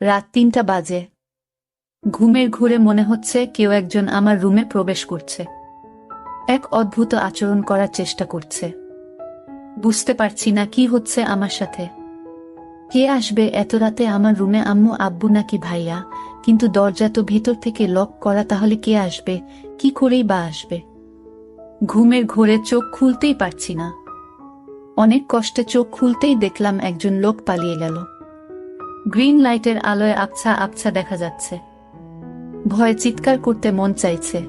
রাত ৩টা বাজে। ঘুমের ঘোরে মনে হচ্ছে কেউ একজন আমার রুমে প্রবেশ করছে, এক অদ্ভুত আচরণ করার চেষ্টা করছে। বুঝতে পারছি না কি হচ্ছে আমার সাথে। কে আসবে এত রাতে আমার রুমে? আম্মু, আব্বু নাকি ভাইয়া? কিন্তু দরজা তো ভিতর থেকে লক করা, তাহলে কে আসবে? কি করেই বা আসবে? ঘুমের ঘোরে চোখ খুলতেই পারছি না। অনেক কষ্টে চোখ খুলতেই দেখলাম একজন লোক পালিয়ে গেল। গ্রিন লাইটের আলোয় আবছা আবছা দেখা যাচ্ছে। ভয়ে চিৎকার করতে মন চাইছে,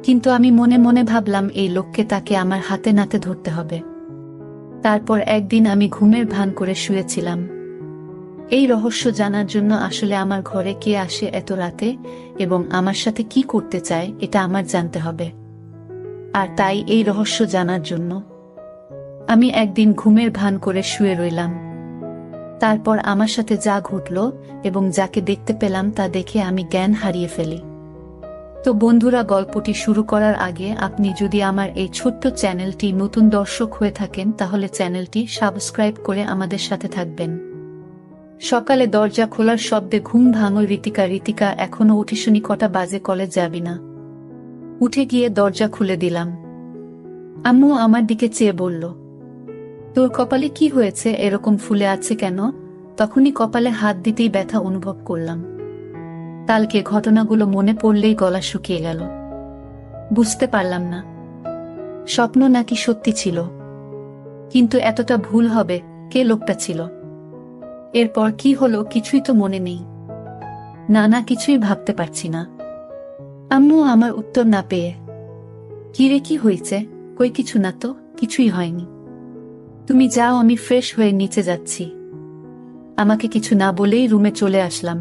কিন্তু আমি মনে মনে ভাবলাম এই লোককে তাকে আমার হাতে নাতে ধরতে হবে। তারপর একদিন আমি ঘুমের ভান করে শুয়েছিলাম। এই রহস্য জানার জন্য আসলে আমার ঘরে কে আসে এত রাতে এবং আমার সাথে কি করতে চায় এটা আমার জানতে হবে। আর তাই এই রহস্য জানার জন্য আমি একদিন ঘুমের ভান করে শুয়ে রইলাম। তারপর আমার সাথে যা ঘটল এবং যাকে দেখতে পেলাম তা দেখে আমি জ্ঞান হারিয়ে ফেলি। তো বন্ধুরা, গল্পটি শুরু করার আগে আপনি যদি আমার এই ছোট্ট চ্যানেলটি নতুন দর্শক হয়ে থাকেন তাহলে চ্যানেলটি সাবস্ক্রাইব করে আমাদের সাথে থাকবেন। সকালে দরজা খোলার শব্দে ঘুম ভাঙল ঋতিকা এখনো উঠিসনি? কটা বাজে? কলেজ যাবি না? উঠে গিয়ে দরজা খুলে দিলাম। আম্মু আমার দিকে চেয়ে বলল, তোর কপালে কি হয়েছে? এরকম ফুলে আছে কেন? তখনই কপালে হাত দিতেই ব্যথা অনুভব করলাম। কালকে ঘটনাগুলো মনে পড়লেই গলা শুকিয়ে গেল। বুঝতে পারলাম না স্বপ্ন নাকি সত্যি ছিল, কিন্তু এতটা ভুল হবে? কে লোকটা ছিল? এরপর কি হলো কিছুই তো মনে নেই। না, কিছুই ভাবতে পারছি না। আম্মু আমার উত্তর না পেয়ে, কিরে কি হয়েছে? কই কিছু না তো, কিছুই হয়নি। তুমি যাও, আমি ফ্রেশ হয়ে নিচে যাচ্ছি। আমাকে কিছু না বলেই রুমে চলে আসলাম।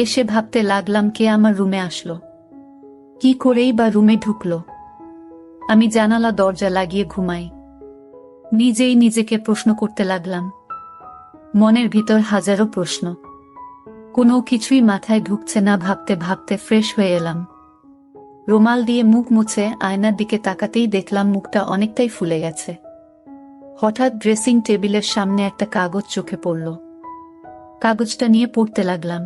এসে ভাবতে লাগলাম কে আমার রুমে আসলো, কি করেই বা রুমে ঢুকলো। আমি জানালা দরজা লাগিয়ে ঘুমাই। নিজেই নিজেকে প্রশ্ন করতে লাগলাম। মনের ভিতর হাজারো প্রশ্ন, কোনো কিছুই মাথায় ঢুকছে না। ভাবতে ভাবতে ফ্রেশ হয়ে এলাম। রুমাল দিয়ে মুখ মুছে আয়নার দিকে তাকাতেই দেখলাম মুখটা অনেকটাই ফুলে গেছে। হঠাৎ ড্রেসিং টেবিলের সামনে একটা কাগজ চোখে পড়ল। কাগজটা নিয়ে পড়তে লাগলাম।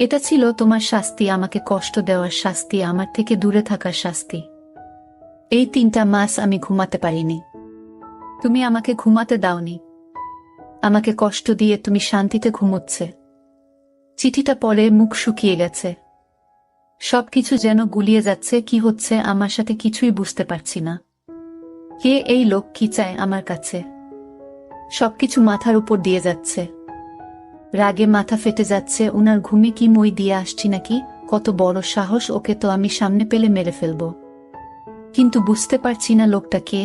এটা ছিল তোমার শাস্তি, আমাকে কষ্ট দেওয়ার শাস্তি, আমার থেকে দূরে থাকার শাস্তি। এই 3টা মাস আমি ঘুমাতে পারিনি। তুমি আমাকে ঘুমাতে দাওনি। আমাকে কষ্ট দিয়ে তুমি শান্তিতে ঘুমোচ্ছে। চিঠিটা পড়ে মুখ শুকিয়ে গেছে। সবকিছু যেন গুলিয়ে যাচ্ছে। কি হচ্ছে আমার সাথে কিছুই বুঝতে পারছি না। কে এই লোক? কি চায় আমার কাছে? সবকিছু মাথার উপর দিয়ে যাচ্ছে। রাগে মাথা ফেটে যাচ্ছে। উনার ঘুমে কি মই দিয়ে আসছি নাকি? কত বড় সাহস! ওকে তো আমি সামনে পেলে মেরে ফেলব। কিন্তু বুঝতে পারছি না লোকটা কে।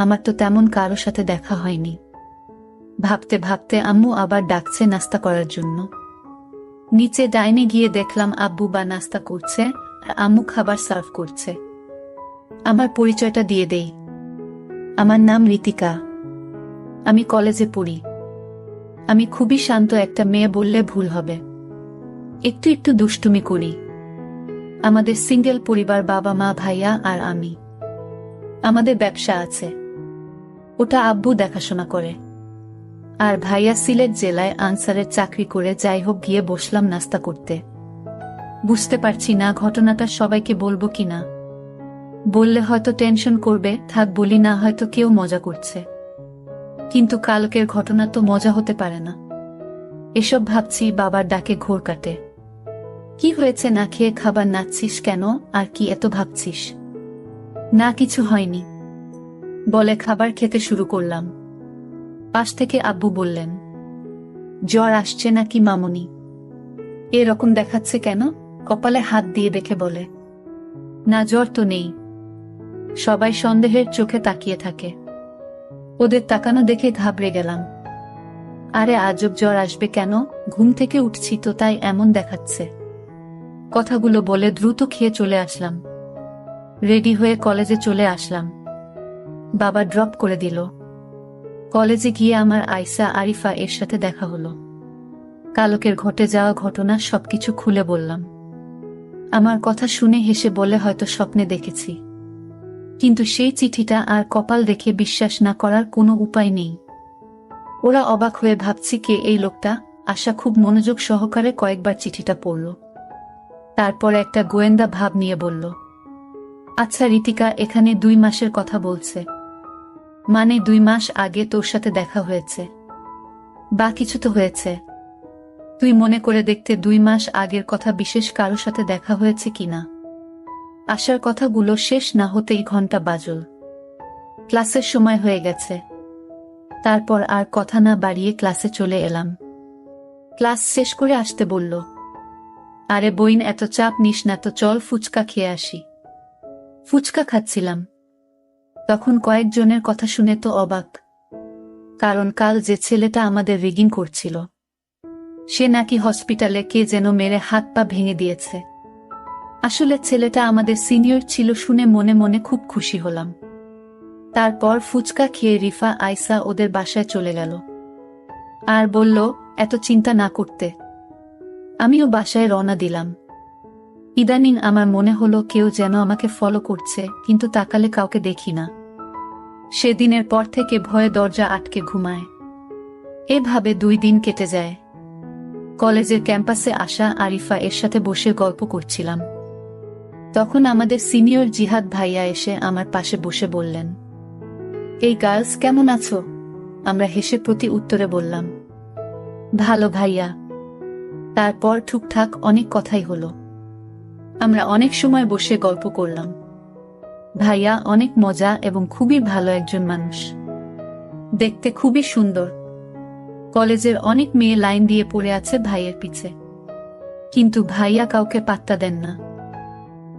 আমার তো তেমন কারো সাথে দেখা হয়নি। ভাবতে ভাবতে আম্মু আবার ডাকছে নাস্তা করার জন্য। নিচে ডাইনে গিয়ে দেখলাম আব্বু বা নাস্তা করছে আর আম্মু খাবার সার্ভ করছে। আমার পরিচয়টা দিয়ে দেই। আমার নাম ঋতিকা। আমি কলেজে পড়ি। আমি খুবই শান্ত একটা মেয়ে বললে ভুল হবে। একটু একটু দুষ্টুমি করি। আমাদের সিঙ্গেল পরিবার, বাবা মা ভাইয়া আর আমি। আমাদের ব্যবসা আছে, ওটা আব্বু দেখাশোনা করে। আর ভাইয়া সিলেট জেলায় আনসারের চাকরি করে। যাই হোক, গিয়ে বসলাম নাস্তা করতে। বুঝতে পারছি না ঘটনাটা সবাইকে বলবো কিনা। বললে হয়তো টেনশন করবে, থাক বলি না, হয়তো কেউ মজা করছে। কিন্তু কালকের ঘটনা তো মজা হতে পারে না। এসব ভাবছি, বাবার ডাকে ঘোর কাটে। কি হয়েছে? না খেয়ে খাবার নাচ্ছিস কেন? আর কি এত ভাবছিস? না কিছু হয়নি বলে খাবার খেতে শুরু করলাম। পাশ থেকে আব্বু বললেন, জ্বর আসছে নাকি মামুনি? এরকম দেখাচ্ছে কেন? কপালে হাত দিয়ে দেখে বলে, না জ্বর তো নেই। সবাই সন্দেহের চোখে তাকিয়ে থাকে। ওদের তাকানো দেখে ঘাবড়ে গেলাম। আরে আজব, জ্বর আসবে কেন? ঘুম থেকে উঠছি তো, তাই এমন দেখাচ্ছে। কথাগুলো বলে দ্রুত খেয়ে চলে আসলাম। রেডি হয়ে কলেজে চলে আসলাম। বাবা ড্রপ করে দিল। কলেজে গিয়ে আমার আয়সা আরিফা এর সাথে দেখা হলো। কালকের ঘটে যাওয়া ঘটনা সবকিছু খুলে বললাম। আমার কথা শুনে হেসে বলে, হয়তো স্বপ্নে দেখেছি। কিন্তু সেই চিঠিটা আর কপাল দেখে বিশ্বাস না করার কোনো উপায় নেই। ওরা অবাক হয়ে ভাবছি কে এই লোকটা, আশা খুব মনোযোগ সহকারে কয়েকবার চিঠিটা পড়ল। তারপর একটা গোয়েন্দা ভাব নিয়ে বলল, আচ্ছা রিতিকা, এখানে 2 মাসের কথা বলছে, মানে 2 মাস আগে তোর সাথে দেখা হয়েছে বা কিছু তো হয়েছে? তুই মনে করে দেখতে 2 মাস আগের কথা বিশেষ কারো সাথে দেখা হয়েছে কিনা। আশার কথাগুলো শেষ না হতেই ঘন্টা বাজল। ক্লাসের সময় হয়ে গেছে। তারপর আর কথা না বাড়িয়ে ক্লাসে চলে এলাম। ক্লাস শেষ করে আসতে বলল, আরে বইন, এত চাপ নিস না তো, চল ফুচকা খেয়ে আসি। ফুচকা খাচ্ছিলাম, তখন কয়েকজনের কথা শুনে তো অবাক। কারণ কাল যে ছেলেটা আমাদের রিগিং করছিল, সে নাকি হসপিটালে কে যেন মেরে হাত পা ভেঙে দিয়েছে। আসলে ছেলেটা আমাদের সিনিয়র ছিল শুনে মনে মনে খুব খুশি হলাম। তারপর ফুচকা খেয়ে রিফা আয়সা ওদের বাসায় চলে গেল আর বলল এত চিন্তা না করতে। আমিও বাসায় রওনা দিলাম। ইদানিং আমার মনে হলো কেউ যেন আমাকে ফলো করছে, কিন্তু তাকালে কাউকে দেখি না। সেদিনের পর থেকে ভয়ে দরজা আটকে ঘুমায়। এভাবে 2 দিন কেটে যায়। কলেজের ক্যাম্পাসে আসা আরিফা এর সাথে বসে গল্প করছিলাম। তখন আমাদের সিনিয়র জিহাদ ভাইয়া এসে আমার পাশে বসে বললেন, এই গার্লস কেমন আছো? আমরা হেসে প্রতি উত্তরে বললাম, ভালো ভাইয়া। তারপর টুকটাক অনেক কথাই হলো। আমরা অনেক সময় বসে গল্প করলাম। ভাইয়া অনেক মজা এবং খুবই ভালো একজন মানুষ, দেখতে খুবই সুন্দর। কলেজের অনেক মেয়ে লাইন দিয়ে পড়ে আছে ভাইয়ের পিছে, কিন্তু ভাইয়া কাউকে পাত্তা দেন না।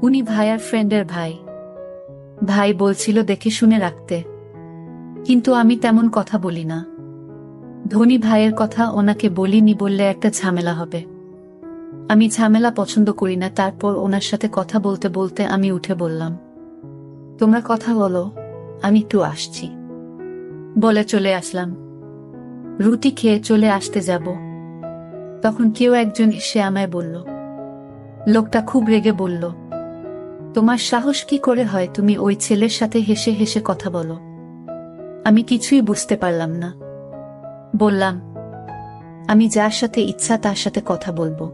উনি ভাইয়ার ফ্রেন্ডের ভাই। ভাই বলছিল দেখে শুনে রাখতে, কিন্তু আমি তেমন কথা বলি না। ধনী ভাইয়ের কথা ওনাকে বলিনি, বললে একটা ঝামেলা হবে। আমি ঝামেলা পছন্দ করি না। তারপর ওনার সাথে কথা বলতে বলতে আমি উঠে বললাম, তোমরা কথা বলো, আমি একটু আসছি। বলে চলে আসলাম। রুটি খেয়ে চলে আসতে যাব, তখন কেউ একজন এসে আমায় বলল। লোকটা খুব রেগে বলল, তোমার সাহস কি করে হয় তুমি ওই ছেলের সাথে হেসে হেসে কথা বলো? আমি কিছুই বুঝতে পারলাম না। বললাম, আমি যার সাথে ইচ্ছা তার সাথে কথা বলবো।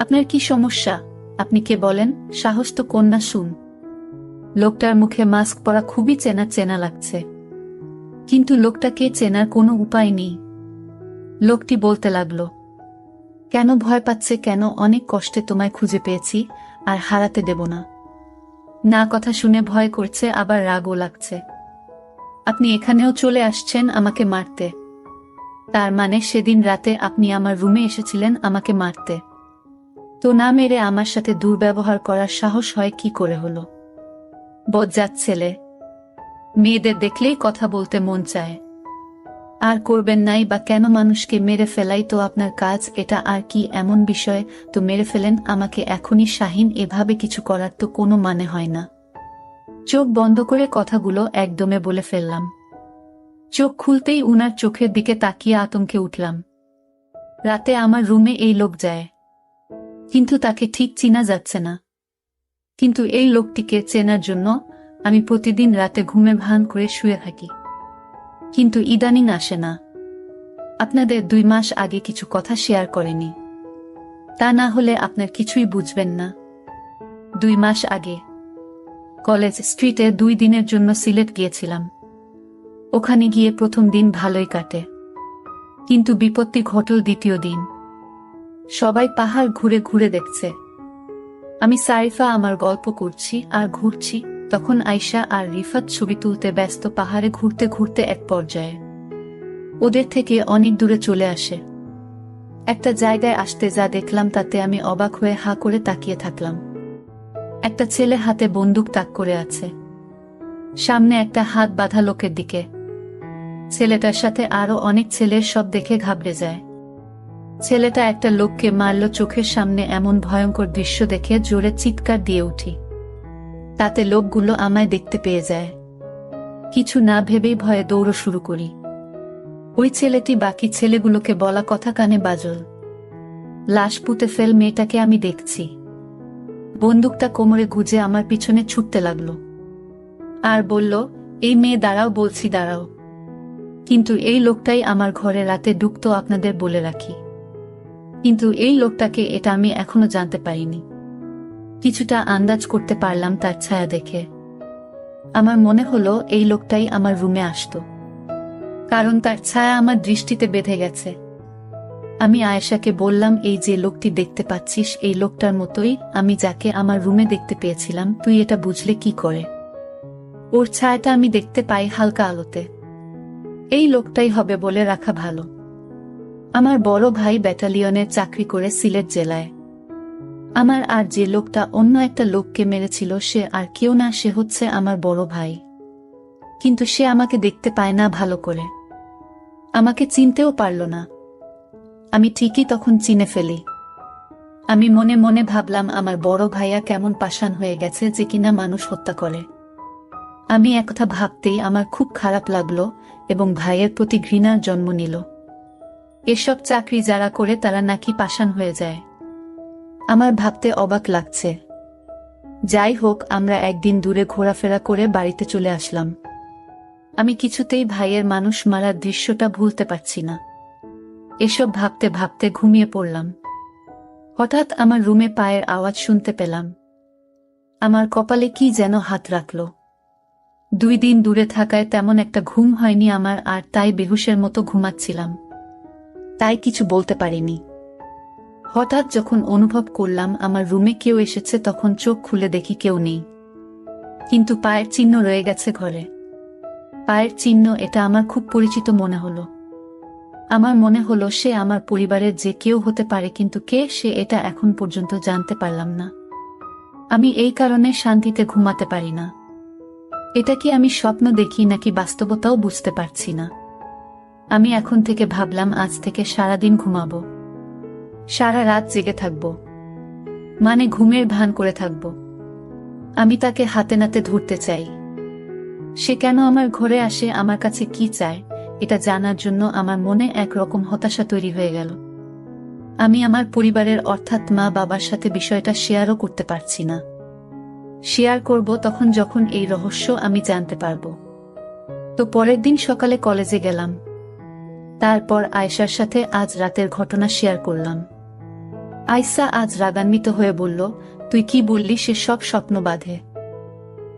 আপনার কি সমস্যা? আপনি কে বলেন? সাহস তো কন্যা শুন। লোকটার মুখে মাস্ক পরা খুবই চেনা চেনা লাগছে, কিন্তু লোকটাকে চেনার কোনো উপায় নেই। লোকটি বলতে লাগলো, কেন ভয় পাচ্ছে কেন? অনেক কষ্টে তোমায় খুঁজে পেয়েছি, আর হারাতে দেব না। না, কথা শুনে ভয় করছে, আবার রাগও লাগছে। আপনি এখানেও চলে আসছেন আমাকে মারতে। তার মানে সেদিন রাতে আপনি আমার রুমে এসেছিলেন আমাকে মারতে। তো না মেরে আমার সাথে দুর্ব্যবহার করার সাহস হয় কি করে হলো? বজ্জাত ছেলে। মেয়েদের দেখলেই কথা বলতে মন চায়। আর করবেন নাই বা কেন? মানুষকে মেরে ফেলাই তো আপনার কাজ, এটা আর কি এমন বিষয়? তো মেরে ফেলেন আমাকে এখনই। শাহিন, এভাবে কিছু করার তো কোনো মানে হয় না। চোখ বন্ধ করে কথাগুলো একদমে বলে ফেললাম। চোখ খুলতেই উনার চোখের দিকে তাকিয়ে আতঙ্কে উঠলাম। রাতে আমার রুমে এই লোক যায়, কিন্তু তাকে ঠিক চিনা যাচ্ছে না। কিন্তু এই লোকটিকে চেনার জন্য আমি প্রতিদিন রাতে ঘুমে ভান করে শুয়ে থাকি, কিন্তু ইদানিং আসে না। আপনাদের 2 মাস আগে কিছু কথা শেয়ার করেনি, তা না হলে আপনার কিছুই বুঝবেন না। 2 মাস আগে কলেজ স্ট্রিটে 2 দিনের জন্য সিলেট গিয়েছিলাম। ওখানে গিয়ে প্রথম দিন ভালোই কাটে, কিন্তু বিপত্তি ঘটল দ্বিতীয় দিন। সবাই পাহাড় ঘুরে ঘুরে দেখছে, আমি সারিফা আমার গল্প করছি আর ঘুরছি। তখন আয়শা আর রিফাত ছবি তুলতে ব্যস্ত। পাহাড়ে ঘুরতে ঘুরতে এক পর্যায়ে ওদের থেকে অনেক দূরে চলে আসে। একটা জায়গায় আসতে যা দেখলাম তাতে আমি অবাক হয়ে হা করে তাকিয়ে থাকলাম। একটা ছেলে হাতে বন্দুক তাক করে আছে, সামনে একটা হাত বাঁধা লোকের দিকে। ছেলেটার সাথে আরো অনেক ছেলে, সব দেখে ঘাবড়ে যায়। ছেলেটা একটা লোককে মারল। চোখের সামনে এমন ভয়ঙ্কর দৃশ্য দেখে জোরে চিৎকার দিয়ে উঠি। তাতে লোকগুলো আমায় দেখতে পেয়ে যায়। কিছু না ভেবেই ভয়ে দৌড় শুরু করি। ওই ছেলেটি বাকি ছেলেগুলোকে বলা কথা কানে বাজল, লাশ পুঁতে ফেল মেয়েটাকে আমি দেখছি। বন্দুকটা কোমরে গুজে আমার পিছনে ছুটতে লাগলো আর বলল, এই মেয়ে দাঁড়াও বলছি, দাঁড়াও। কিন্তু এই লোকটাই আমার ঘরে রাতে ঢুকতো আপনাদের বলে রাখি। কিন্তু এই লোকটাকে এটা আমি এখনো জানতে পারিনি। কিছুটা আন্দাজ করতে পারলাম তার ছায়া দেখে। আমার মনে হলো এই লোকটাই আমার রুমে আসতো, কারণ তার ছায়া আমার দৃষ্টিতে বেঁধে গেছে। আমি আয়েশাকে বললাম, এই যে লোকটি দেখতে পাচ্ছিস এই লোকটার মতোই আমি যাকে আমার রুমে দেখতে পেয়েছিলাম, তুই এটা বুঝলে কি করে? ওর ছায়াটা আমি দেখতে পাই হালকা আলোতে। এই লোকটাই হবে বলে রাখা ভালো। আমার বড় ভাই ব্যাটালিয়নের চাকরি করে সিলেট জেলায়। আমার আর যে লোকটা অন্য একটা লোককে মেরেছিল সে আর কেউ না, সে হচ্ছে আমার বড় ভাই। কিন্তু সে আমাকে দেখতে পায় না ভালো করে, আমাকে চিনতেও পারল না। আমি ঠিকই তখন চিনে ফেলি। আমি মনে মনে ভাবলাম আমার বড় ভাইয়া কেমন পাষাণ হয়ে গেছে যে কিনা মানুষ হত্যা করে। আমি একথা ভাবতেই আমার খুব খারাপ লাগলো এবং ভাইয়ের প্রতি ঘৃণার জন্ম নিল। এসব চাকরি যারা করে তারা নাকি পাষাণ হয়ে যায়। আমার ভাবতে অবাক লাগছে। যাই হোক, আমরা একদিন দূরে ঘোরাফেরা করে বাড়িতে চলে আসলাম। আমি কিছুতেই ভাইয়ের মানুষ মারার দৃশ্যটা ভুলতে পারছি না। এসব ভাবতে ভাবতে ঘুমিয়ে পড়লাম। হঠাৎ আমার রুমে পায়ের আওয়াজ শুনতে পেলাম। আমার কপালে কি যেন হাত রাখল। 2 দিন দূরে থাকায় তেমন একটা ঘুম হয়নি আমার, আর তাই বেহুশের মতো ঘুমাচ্ছিলাম, তাই কিছু বলতে পারিনি। হঠাৎ যখন অনুভব করলাম আমার রুমে কেউ এসেছে, তখন চোখ খুলে দেখি কেউ নেই, কিন্তু পায়ের চিহ্ন রয়ে গেছে ঘরে। পায়ের চিহ্ন, এটা আমার খুব পরিচিত মনে হলো। আমার মনে হলো সে আমার পরিবারের যে কেউ হতে পারে, কিন্তু কে সে এটা এখন পর্যন্ত জানতে পারলাম না। আমি এই কারণে শান্তিতে ঘুমাতে পারি না। এটা কি আমি স্বপ্ন দেখি নাকি বাস্তবতাও বুঝতে পারছি না। আমি এখন থেকে ভাবলাম আজ থেকে সারাদিন ঘুমাবো, সারা রাত জেগে থাকবো, মানে ঘুমের ভান করে থাকবো। আমি তাকে হাতে নাতে ধরতে চাই। সে কেন আমার ঘরে আসে, আমার কাছে কি চায়, এটা জানার জন্য আমার মনে একরকম হতাশা তৈরি হয়ে গেল। আমি আমার পরিবারের অর্থাৎ মা বাবার সাথে বিষয়টা শেয়ারও করতে পারছি না। শেয়ার করব তখন যখন এই রহস্য আমি জানতে পারব। তো পরের দিন সকালে কলেজে গেলাম। তারপর আয়েশার সাথে আজ রাতের ঘটনা শেয়ার করলাম। আয়েশা আজ রাগান্বিত হয়ে বলল, তুই কি বললি সে সব স্বপ্ন বাঁধে?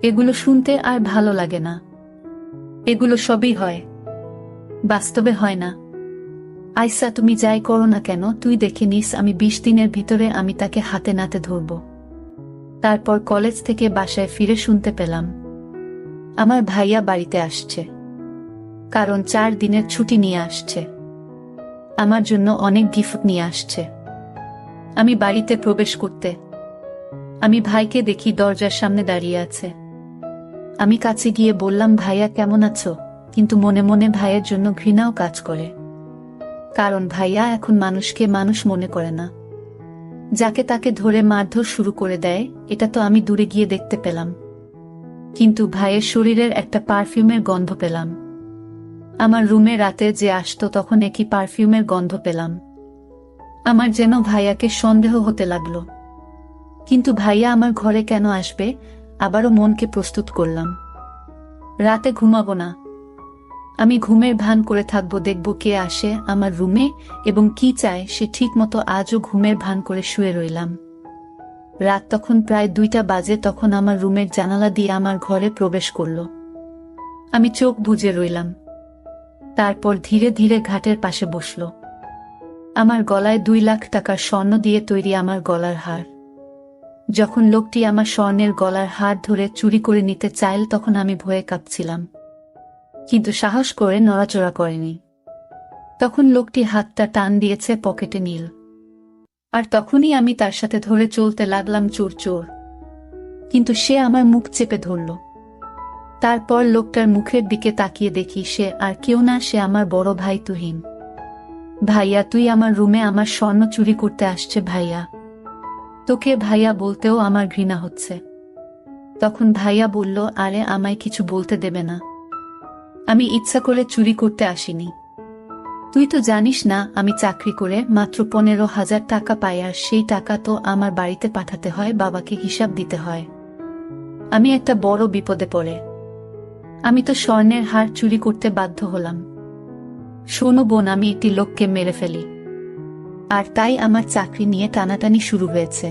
এগুলো শুনতে আর ভালো লাগে না। এগুলো সবই হয়, বাস্তবে হয় না। আয়েশা, তুমি যাই করো না কেন, তুই দেখে নিস আমি 20 দিনের ভিতরে আমি তাকে হাতে নাতে ধরব। তারপর কলেজ থেকে বাসায় ফিরে শুনতে পেলাম আমার ভাইয়া বাড়িতে আসছে, কারণ 4 দিনের ছুটি নিয়ে আসছে। আমার জন্য অনেক গিফট নিয়ে আসছে। আমি বাড়িতে প্রবেশ করতে আমি ভাইকে দেখি দরজার সামনে দাঁড়িয়ে আছে। আমি কাছে গিয়ে বললাম, ভাইয়া কেমন আছো? কিন্তু মনে মনে ভাইয়ের জন্য ঘৃণাও কাজ করে, কারণ ভাইয়া এখন মানুষকে মানুষ মনে করে না, যাকে তাকে ধরে মারধর শুরু করে দেয়। এটা তো আমি দূরে গিয়ে দেখতে পেলাম। কিন্তু ভাইয়ের শরীরের একটা পারফিউমের গন্ধ পেলাম। আমার রুমে রাতে যে আসতো তখন একই পারফিউমের গন্ধ পেলাম। আমার যেন ভাইয়াকে সন্দেহ হতে লাগলো। কিন্তু ভাইয়া আমার ঘরে কেন আসবে? আবারও মনকে প্রস্তুত করলাম, রাতে ঘুমাবো না। আমি ঘুমের ভান করে থাকবো, দেখব কে আসে আমার রুমে এবং কি চায় সে। ঠিক মতো আজও ঘুমের ভান করে শুয়ে রইলাম। রাত তখন প্রায় 2টা বাজে। তখন আমার রুমের জানালা দিয়ে আমার ঘরে প্রবেশ করল। আমি চোখ বুজে রইলাম। তারপর ধীরে ধীরে ঘাটের পাশে বসল। আমার গলায় 2 লাখ টাকার স্বর্ণ দিয়ে তৈরি আমার গলার হার। যখন লোকটি আমার স্বর্ণের গলার হার ধরে চুরি করে নিতে চাইল তখন আমি ভয়ে কাঁপছিলাম, কিন্তু সাহস করে নড়াচড়া করেনি। তখন লোকটি হাতটা টান দিয়েছে পকেটে নীল, আর তখনই আমি তার সাথে ধরে চলতে লাগলাম চোর চোর। কিন্তু সে আমার মুখ চেপে ধরল। তারপর লোকটার মুখের দিকে তাকিয়ে দেখি সে আর কেউ না, সে আমার বড় ভাই তুহিন। ভাইয়া, তুই আমার রুমে আমার স্বর্ণ চুরি করতে আসছে ভাইয়া। তোকে ভাইয়া বলতেও আমার ঘৃণা হচ্ছে। তখন ভাইয়া বলল, আরে আমায় কিছু বলতে দেবে না, আমি ইচ্ছা করে চুরি করতে আসিনি। তুই তো জানিস না আমি চাকরি করে মাত্র 15,000 টাকা পাই, আর সেই টাকা তো আমার বাড়িতে পাঠাতে হয়, বাবাকে হিসাব দিতে হয়। আমি একটা বড় বিপদে পড়ে আমি তো স্বর্ণের হার চুরি করতে বাধ্য হলাম। শোনো বোন, আমি একটি লোককে মেরে ফেলি, আর তাই আমার চাকরি নিয়ে টানাটানি শুরু হয়েছে।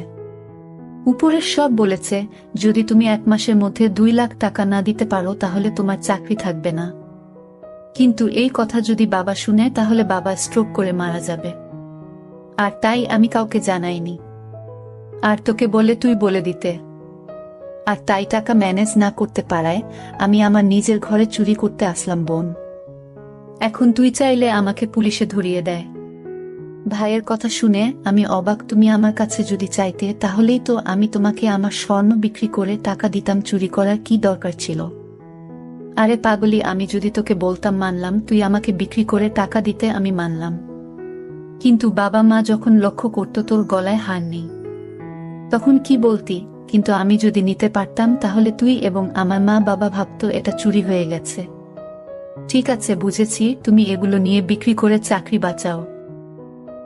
উপরের সব বলেছে যদি তুমি 1 মাসের মধ্যে 2 লাখ টাকা না দিতে পারো তাহলে তোমার চাকরি থাকবে না। কিন্তু এই কথা যদি বাবা শুনে তাহলে বাবা স্ট্রোক করে মারা যাবে, আর তাই আমি কাউকে জানাইনি। আর তোকে বলে তুই বলে দিতে, আর তাই টাকা ম্যানেজ না করতে পারায় আমি আমার নিজের ঘরে চুরি করতে আসলাম বোন। এখন তুই চাইলে আমাকে পুলিশে ধরিয়ে দেয়। ভাইয়ের কথা শুনে আমি অবাক। তুমি আমার কাছে যদি চাইতে তাহলেই তো আমি তোমাকে আমার স্বর্ণ বিক্রি করে টাকা দিতাম, চুরি করার কি দরকার ছিল? আরে পাগলি, আমি যদি তোকে বলতাম মানলাম, তুই আমাকে বিক্রি করে টাকা দিতে আমি মানলাম, কিন্তু বাবা মা যখন লক্ষ্য করত তোর গলায় হার নেই তখন কি বলতি? কিন্তু আমি যদি নিতে পারতাম তাহলে তুই এবং আমার মা বাবা ভাবতো এটা চুরি হয়ে গেছে। ঠিক আছে, বুঝেছি, তুমি এগুলো নিয়ে বিক্রি করে চাকরি বাঁচাও।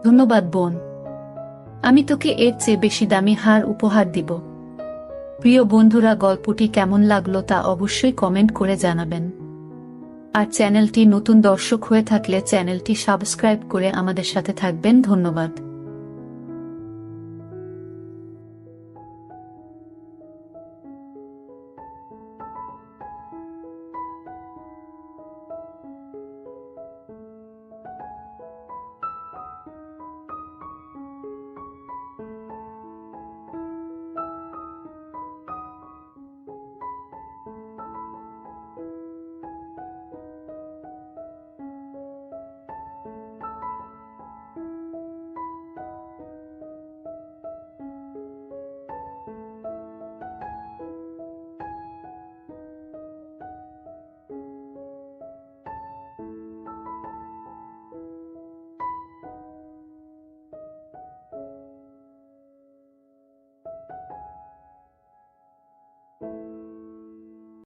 ধন্যবাদ বোন, আমি তোকে এর চেয়ে বেশি দামি হার উপহার দিব। প্রিয় বন্ধুরা, গল্পটি কেমন লাগলো তা অবশ্যই কমেন্ট করে জানাবেন। আর চ্যানেলটি নতুন দর্শক হয়ে থাকলে চ্যানেলটি সাবস্ক্রাইব করে আমাদের সাথে থাকবেন। ধন্যবাদ।